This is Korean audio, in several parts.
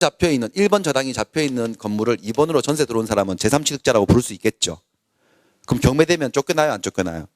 잡혀있는 1번 저당이 잡혀있는 건물을 2번으로 전세 들어온 사람은 제3취득자라고 부를 수 있겠죠. 그럼 경매되면 쫓겨나요, 안 쫓겨나요?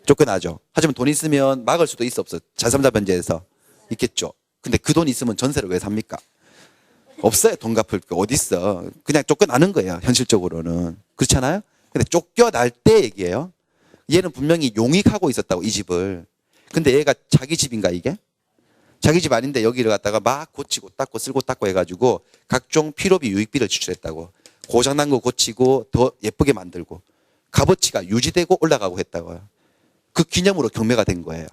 쫓겨나죠. 하지만 돈 있으면 막을 수도 있어, 없어? 제3자 변제에서 있겠죠. 근데 그 돈 있으면 전세를 왜 삽니까? 없어요. 돈 갚을 게 어디 있어. 그냥 쫓겨나는 거예요, 현실적으로는. 그렇잖아요? 근데 쫓겨날 때 얘기예요. 얘는 분명히 용익하고 있었다고, 이 집을. 근데 얘가 자기 집인가, 이게? 자기 집 아닌데 여기를 갖다가 막 고치고 닦고 쓸고 닦고 해가지고 각종 필요비 유익비를 지출했다고. 고장난 거 고치고 더 예쁘게 만들고 값어치가 유지되고 올라가고 했다고요. 그 기념으로 경매가 된 거예요.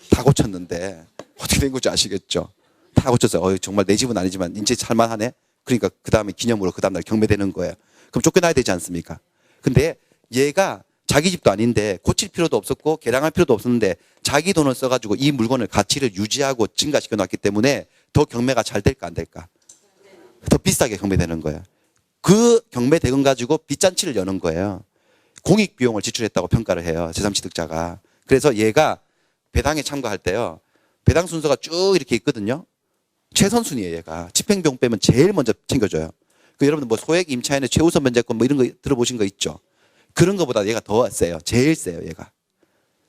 다 고쳤는데 어떻게 된 건지 아시겠죠? 다 고쳤어요. 정말 내 집은 아니지만 인제 살만하네. 그러니까 그 다음에 기념으로 그 다음날 경매되는 거예요. 그럼 쫓겨나야 되지 않습니까? 근데 얘가 자기 집도 아닌데 고칠 필요도 없었고 개량할 필요도 없었는데 자기 돈을 써가지고 이 물건을 가치를 유지하고 증가시켜 놨기 때문에 더 경매가 잘 될까 안 될까? 더 비싸게 경매되는 거예요. 그 경매 대금 가지고 빚잔치를 여는 거예요. 공익 비용을 지출했다고 평가를 해요, 제3취득자가. 그래서 얘가 배당에 참가할 때요, 배당 순서가 쭉 이렇게 있거든요. 최선순위예요. 얘가 집행비용 빼면 제일 먼저 챙겨줘요. 그 여러분들 뭐 소액 임차인의 최우선 면제권 뭐 이런 거 들어보신 거 있죠? 그런 것보다 얘가 더 세요. 제일 세요, 얘가.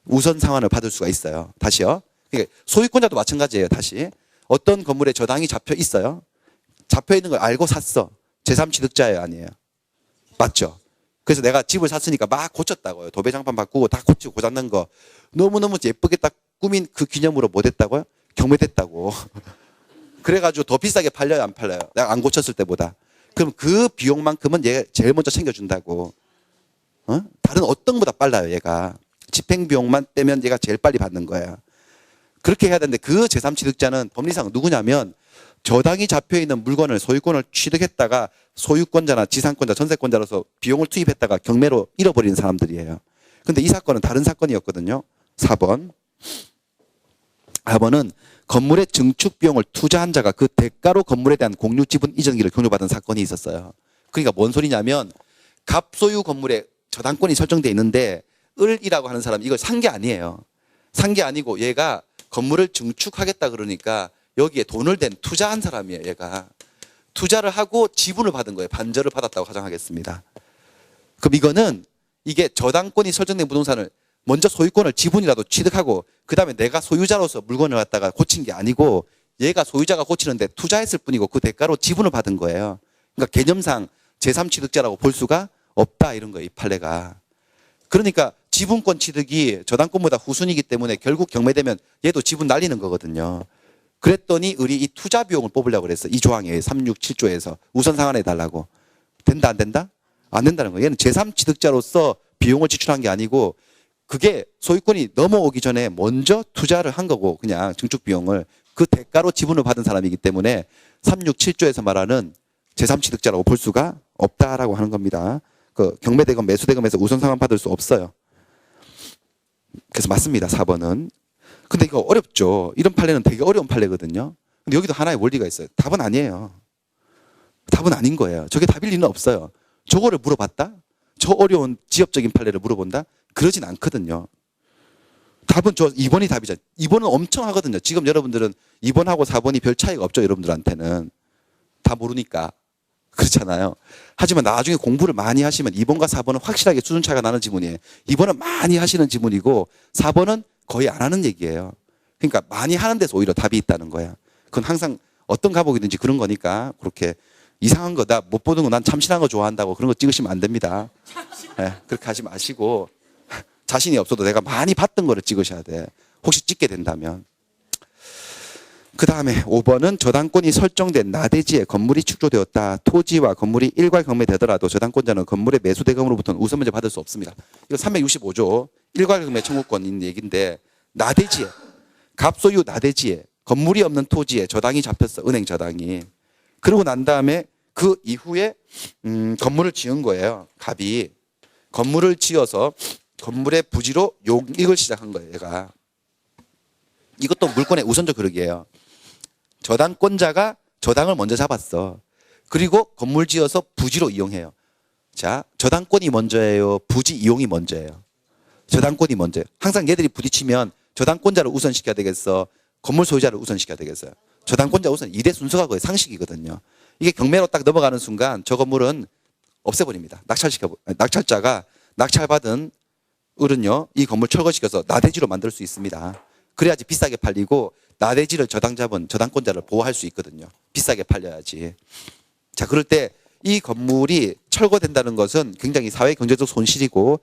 우선 상환을 받을 수가 있어요. 다시요. 그러니까 소유권자도 마찬가지예요. 다시. 어떤 건물에 저당이 잡혀 있어요. 잡혀 있는 걸 알고 샀어. 제3취득자예요, 아니에요? 맞죠? 그래서 내가 집을 샀으니까 막 고쳤다고요. 도배장판 바꾸고 다 고치고 고장난 거 너무너무 예쁘게 딱 꾸민 그 기념으로 뭐 됐다고요? 경매됐다고. 그래가지고 더 비싸게 팔려요, 안 팔려요? 내가 안 고쳤을 때보다. 그럼 그 비용만큼은 얘가 제일 먼저 챙겨준다고. 다른 어떤 것보다 빨라요, 얘가. 집행비용만 떼면 얘가 제일 빨리 받는 거예요. 그렇게 해야 되는데 그 제3취득자는 법리상 누구냐면 저당이 잡혀있는 물건을 소유권을 취득했다가 소유권자나 지상권자, 전세권자로서 비용을 투입했다가 경매로 잃어버리는 사람들이에요. 근데 이 사건은 다른 사건이었거든요. 4번. 4번은 건물의 증축 비용을 투자한 자가 그 대가로 건물에 대한 공유 지분 이전기를 경유받은 사건이 있었어요. 그러니까 뭔 소리냐면 갑소유 건물에 저당권이 설정되어 있는데 을이라고 하는 사람이 이걸 산 게 아니에요. 산 게 아니고 얘가 건물을 증축하겠다 그러니까 여기에 돈을 댄 투자한 사람이에요. 얘가. 투자를 하고 지분을 받은 거예요. 반절을 받았다고 가정하겠습니다. 그럼 이거는 이게 저당권이 설정된 부동산을 먼저 소유권을 지분이라도 취득하고 그 다음에 내가 소유자로서 물건을 갖다가 고친 게 아니고 얘가 소유자가 고치는데 투자했을 뿐이고 그 대가로 지분을 받은 거예요. 그러니까 개념상 제3취득자라고 볼 수가 없다 이런 거예요. 이 판례가. 그러니까 지분권 취득이 저당권보다 후순위이기 때문에 결국 경매되면 얘도 지분 날리는 거거든요. 그랬더니 을이 이 투자 비용을 뽑으려고 그랬어. 이 조항에 367조에서 우선 상환해 달라고. 된다 안 된다? 안 된다는 거예요. 얘는 제3취득자로서 비용을 지출한 게 아니고 그게 소유권이 넘어오기 전에 먼저 투자를 한 거고 그냥 증축 비용을 그 대가로 지분을 받은 사람이기 때문에 367조에서 말하는 제3취득자라고 볼 수가 없다라고 하는 겁니다. 그 경매대금, 매수대금에서 우선 상환 받을 수 없어요. 그래서 맞습니다. 4번은. 근데 이거 어렵죠. 이런 판례는 되게 어려운 판례거든요. 근데 여기도 하나의 원리가 있어요. 답은 아니에요. 답은 아닌 거예요. 저게 답일 리는 없어요. 저거를 물어봤다? 저 어려운 지엽적인 판례를 물어본다? 그러진 않거든요. 답은 저 2번이 답이죠. 2번은 엄청 하거든요. 지금 여러분들은 2번하고 4번이 별 차이가 없죠. 여러분들한테는. 다 모르니까. 그렇잖아요. 하지만 나중에 공부를 많이 하시면 2번과 4번은 확실하게 수준 차이가 나는 지문이에요. 2번은 많이 하시는 지문이고 4번은 거의 안 하는 얘기예요. 그러니까 많이 하는 데서 오히려 답이 있다는 거야. 그건 항상 어떤 과목이든지 그런 거니까 그렇게 이상한 거, 나 못 보는 거 난 참신한 거 좋아한다고 그런 거 찍으시면 안 됩니다. 네, 그렇게 하지 마시고 자신이 없어도 내가 많이 봤던 거를 찍으셔야 돼. 혹시 찍게 된다면. 그 다음에 5번은 저당권이 설정된 나대지에 건물이 축조되었다. 토지와 건물이 일괄 경매되더라도 저당권자는 건물의 매수대금으로부터는 우선 먼저 받을 수 없습니다. 이거 365조 일괄 경매 청구권인 얘기인데 나대지에 갑소유 나대지에 건물이 없는 토지에 저당이 잡혔어. 은행 저당이. 그러고 난 다음에 그 이후에 건물을 지은 거예요. 갑이. 건물을 지어서 건물의 부지로 용익을 시작한 거예요. 얘가. 이것도 물권의 우선적 효력이에요. 저당권자가 저당을 먼저 잡았어. 그리고 건물 지어서 부지로 이용해요. 자, 저당권이 먼저예요? 부지 이용이 먼저예요? 저당권이 먼저예요. 항상 얘들이 부딪히면 저당권자를 우선시켜야 되겠어? 건물 소유자를 우선시켜야 되겠어요? 저당권자 우선 2대 순서가 거의 상식이거든요. 이게 경매로 딱 넘어가는 순간 저 건물은 없애버립니다. 낙찰자가 낙찰받은 을은요, 이 건물 철거시켜서 나대지로 만들 수 있습니다. 그래야지 비싸게 팔리고 나대지를 저당권자를 보호할 수 있거든요. 비싸게 팔려야지. 자, 그럴 때 이 건물이 철거된다는 것은 굉장히 사회 경제적 손실이고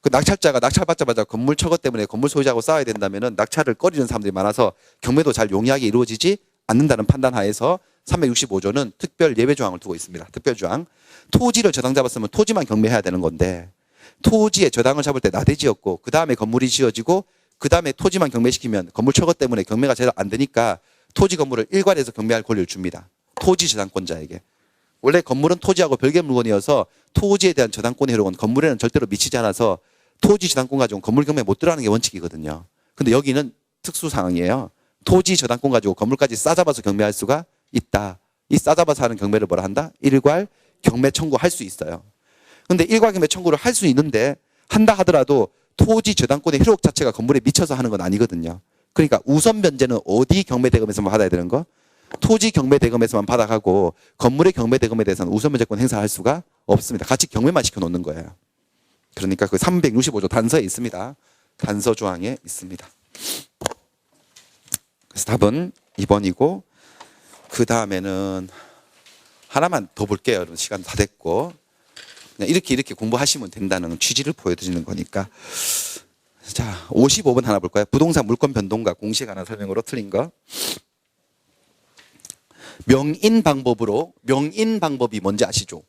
그 낙찰자가 낙찰받자마자 건물 철거 때문에 건물 소유자하고 싸워야 된다면은 낙찰을 꺼리는 사람들이 많아서 경매도 잘 용이하게 이루어지지 않는다는 판단 하에서 365조는 특별 예외 조항을 두고 있습니다. 특별 조항. 토지를 저당 잡았으면 토지만 경매해야 되는 건데 토지에 저당을 잡을 때 나대지였고 그 다음에 건물이 지어지고 그 다음에 토지만 경매시키면 건물 철거 때문에 경매가 제대로 안 되니까 토지 건물을 일괄해서 경매할 권리를 줍니다. 토지 저당권자에게. 원래 건물은 토지하고 별개 물건이어서 토지에 대한 저당권의 효력은 건물에는 절대로 미치지 않아서 토지 저당권 가지고 건물 경매 못 들어가는 게 원칙이거든요. 근데 여기는 특수 상황이에요. 토지 저당권 가지고 건물까지 싸잡아서 경매할 수가 있다. 이 싸잡아서 하는 경매를 뭐라 한다? 일괄 경매 청구할 수 있어요. 근데 일괄 경매 청구를 할 수 있는데 한다 하더라도 토지 저당권의 효력 자체가 건물에 미쳐서 하는 건 아니거든요. 그러니까 우선 변제는 어디 경매 대금에서만 받아야 되는 거? 토지 경매 대금에서만 받아가고 건물의 경매 대금에 대해서는 우선 변제권 행사할 수가 없습니다. 같이 경매만 시켜놓는 거예요. 그러니까 그 365조 단서에 있습니다. 단서 조항에 있습니다. 그래서 답은 2번이고 그 다음에는 하나만 더 볼게요. 여러분 시간 다 됐고 그냥 이렇게 공부하시면 된다는 취지를 보여드리는 거니까. 자, 55번 하나 볼까요? 부동산 물권 변동과 공시에 관한 설명으로 틀린 거. 명인 방법이 뭔지 아시죠?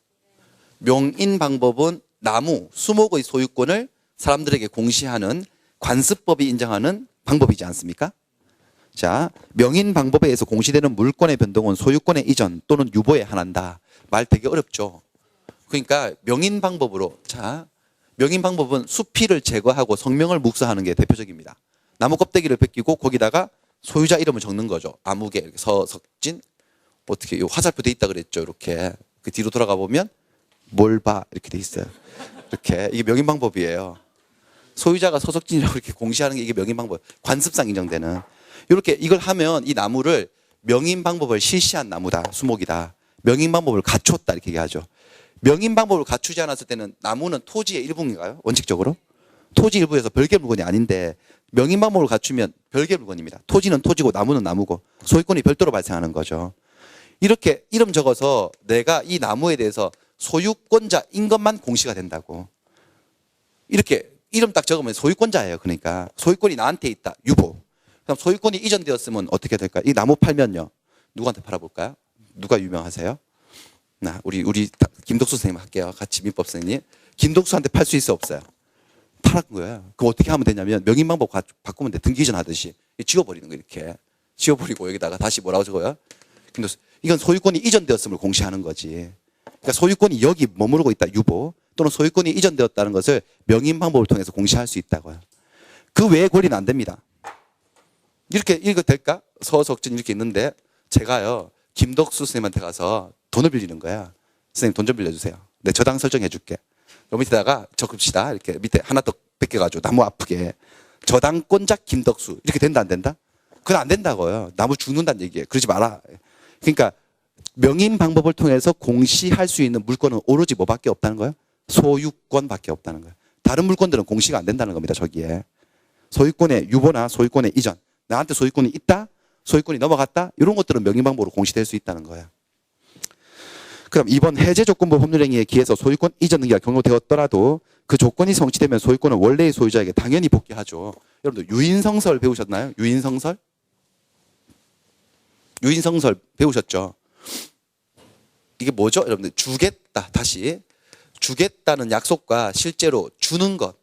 명인 방법은 나무, 수목의 소유권을 사람들에게 공시하는 관습법이 인정하는 방법이지 않습니까? 자, 명인 방법에 의해서 공시되는 물권의 변동은 소유권의 이전 또는 유보에 한한다. 말 되게 어렵죠? 그러니까 명인 방법은 수필을 제거하고 성명을 묵서하는 게 대표적입니다. 나무 껍데기를 벗기고 거기다가 소유자 이름을 적는 거죠. 아무개, 이렇게 서석진, 어떻게, 요 화살표 돼 있다 그랬죠. 이렇게. 그 뒤로 돌아가 보면 뭘 봐. 이렇게 돼 있어요. 이렇게. 이게 명인 방법이에요. 소유자가 서석진이라고 이렇게 공시하는 게 이게 명인 방법. 관습상 인정되는. 이렇게 이걸 하면 이 나무를 명인 방법을 실시한 나무다. 수목이다. 명인 방법을 갖췄다. 이렇게 얘기하죠. 명인 방법을 갖추지 않았을 때는 나무는 토지의 일부인가요? 원칙적으로? 토지 일부에서 별개 물건이 아닌데 명인 방법을 갖추면 별개 물건입니다. 토지는 토지고 나무는 나무고 소유권이 별도로 발생하는 거죠. 이렇게 이름 적어서 내가 이 나무에 대해서 소유권자인 것만 공시가 된다고. 이렇게 이름 딱 적으면 소유권자예요. 그러니까 소유권이 나한테 있다. 유보. 그럼 소유권이 이전되었으면 어떻게 될까요? 이 나무 팔면요. 누구한테 팔아볼까요? 누가 유명하세요? 우리 김덕수 선생님 할게요. 같이 민법 선생님. 김덕수한테 팔 수 있어 없어요? 팔은 거예요. 그럼 어떻게 하면 되냐면 명인 방법 바꾸면 돼. 등기 이전 하듯이 지워버리는 거 이렇게. 지워버리고 여기다가 다시 뭐라고 적어요? 김덕수. 이건 소유권이 이전되었음을 공시하는 거지. 그러니까 소유권이 여기 머무르고 있다. 유보. 또는 소유권이 이전되었다는 것을 명인 방법을 통해서 공시할 수 있다고요. 그 외의 권리는 안 됩니다. 이렇게 읽어도 될까? 서석진 이렇게 있는데 제가요. 김덕수 선생님한테 가서 돈을 빌리는 거야. 선생님 돈 좀 빌려주세요. 내 저당 설정해 줄게. 요 밑에다가 적읍시다. 이렇게 밑에 하나 더 뺏겨가지고 나무 아프게. 저당권자 김덕수. 이렇게 된다 안 된다? 그건 안 된다고요. 나무 죽는다는 얘기예요. 그러지 마라. 그러니까 명인 방법을 통해서 공시할 수 있는 물건은 오로지 뭐밖에 없다는 거예요? 소유권밖에 없다는 거예요. 다른 물건들은 공시가 안 된다는 겁니다. 저기에. 소유권의 유보나 소유권의 이전. 나한테 소유권이 있다? 소유권이 넘어갔다? 이런 것들은 명인 방법으로 공시될 수 있다는 거예요. 그럼 이번 해제 조건부 법률행위에 기해서 소유권 이전 등기가 경로되었더라도 그 조건이 성취되면 소유권은 원래의 소유자에게 당연히 복귀하죠. 여러분들 유인성설 배우셨나요? 유인성설? 유인성설 배우셨죠? 이게 뭐죠? 여러분들 주겠다. 다시. 주겠다는 약속과 실제로 주는 것.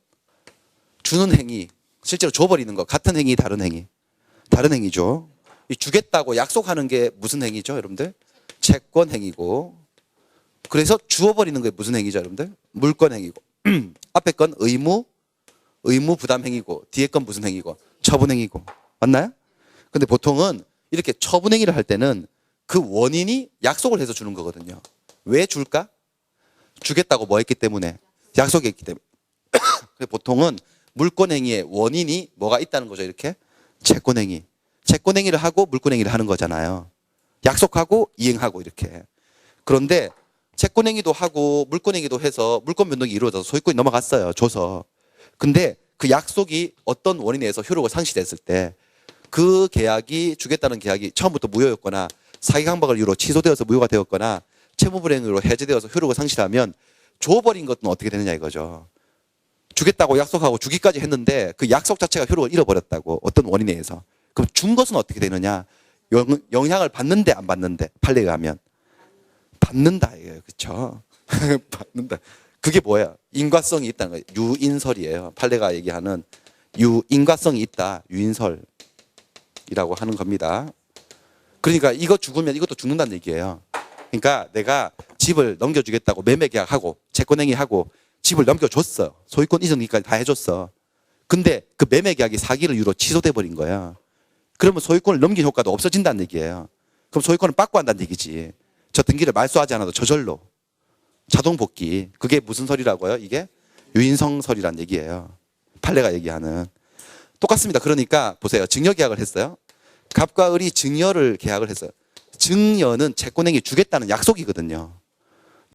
주는 행위. 실제로 줘버리는 것. 같은 행위, 다른 행위. 다른 행위죠. 이 주겠다고 약속하는 게 무슨 행위죠, 여러분들? 채권 행위고. 그래서 주어버리는 게 무슨 행위죠, 여러분들? 물권 행위고. 앞에 건 의무 부담 행위고, 뒤에 건 무슨 행위고? 처분 행위고. 맞나요? 근데 보통은 이렇게 처분 행위를 할 때는 그 원인이 약속을 해서 주는 거거든요. 왜 줄까? 주겠다고 뭐 했기 때문에? 약속했기 때문에. 보통은 물권 행위의 원인이 뭐가 있다는 거죠, 이렇게? 채권 행위. 채권행위를 하고 물권행위를 하는 거잖아요. 약속하고 이행하고 이렇게. 그런데 채권행위도 하고 물권행위도 해서 물권 변동이 이루어져서 소유권이 넘어갔어요. 줘서. 근데 그 약속이 어떤 원인에 의해서 효력을 상실했을 때 그 계약이 주겠다는 계약이 처음부터 무효였거나 사기강박을 이유로 취소되어서 무효가 되었거나 채무불이행으로 해제되어서 효력을 상실하면 줘버린 것은 어떻게 되느냐 이거죠. 주겠다고 약속하고 주기까지 했는데 그 약속 자체가 효력을 잃어버렸다고 어떤 원인에 의해서. 그럼 준 것은 어떻게 되느냐. 영향을 받는데 안 받는데 판례에 의하면 받는다 이거예요. 그렇죠? 받는다. 그게 뭐예요? 인과성이 있다는 거예요. 유인설이에요. 판례가 얘기하는 인과성이 있다. 유인설이라고 하는 겁니다. 그러니까 이거 죽으면 이것도 죽는다는 얘기예요. 그러니까 내가 집을 넘겨주겠다고 매매계약하고 채권행위하고 집을 넘겨줬어. 소유권 이전까지 다 해줬어. 근데 그 매매계약이 사기를 이유로 취소돼 버린 거예요. 그러면 소유권을 넘긴 효과도 없어진다는 얘기예요. 그럼 소유권을 받고 한다는 얘기지. 저 등기를 말소하지 않아도 저절로 자동 복귀. 그게 무슨 설이라고요? 이게 유인성설이란 얘기예요. 판례가 얘기하는. 똑같습니다. 그러니까 보세요. 증여계약을 했어요. 갑과 을이 증여를 계약을 했어요. 증여는 채권행위 주겠다는 약속이거든요.